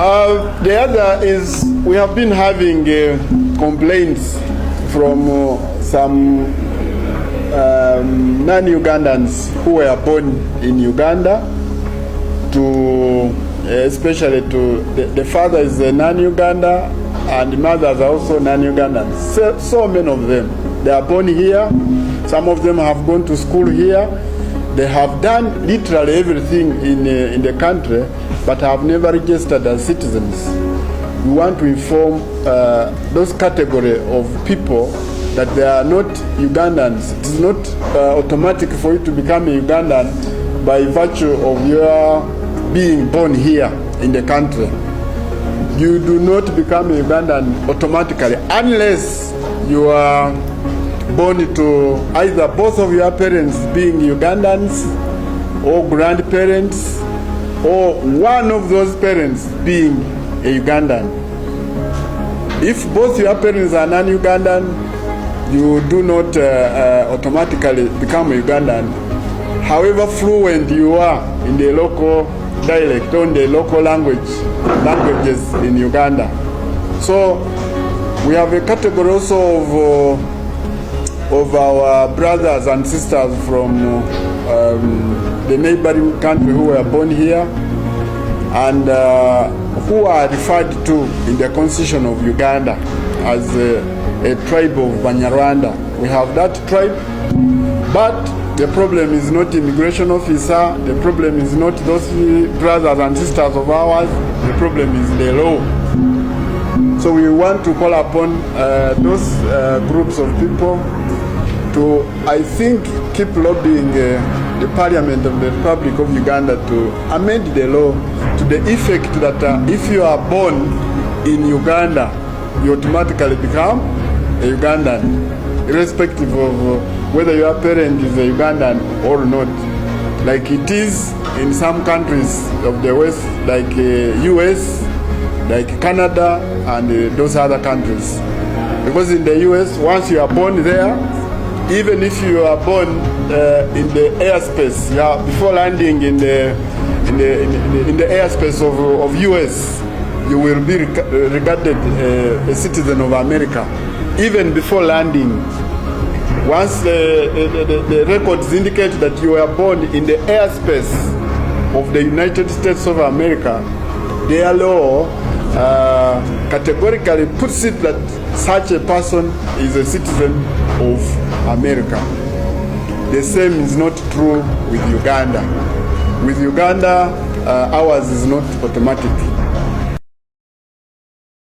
The other is we have been having complaints from some non-Ugandans who were born in Uganda, to especially to the father is a non-Uganda and the mothers are also non-Ugandans. So many of them, they are born here. Some of them have gone to school here. They have done literally everything in the country, but have never registered as citizens. We want to inform those category of people that they are not Ugandans. It is not automatic for you to become a Ugandan by virtue of your being born here in the country. You do not become a Ugandan automatically unless you are born to either both of your parents being Ugandans or grandparents, or one of those parents being a Ugandan. If both your parents are non-Ugandan, you do not automatically become a Ugandan, however fluent you are in the local dialect or in the local languages in Uganda. So we have a category also of our brothers and sisters from the neighboring country who were born here and who are referred to in the constitution of Uganda as a tribe of Banyarwanda. We have that tribe, but the problem is not immigration officer, the problem is not those brothers and sisters of ours, the problem is the law. So we want to call upon those groups of people to, I think, keep lobbying the Parliament of the Republic of Uganda to amend the law to the effect that if you are born in Uganda, you automatically become a Ugandan, irrespective of whether your parent is a Ugandan or not, like it is in some countries of the West, like US, like Canada, and those other countries. Because in the US, once you are born there, even if you are born in the airspace, before landing in the airspace of US, you will be regarded a citizen of America, even before landing. Once the records indicate that you were born in the airspace of the United States of America, their law categorically puts it that such a person is a citizen of America. The same is not true with Uganda. With Uganda, ours is not automatic.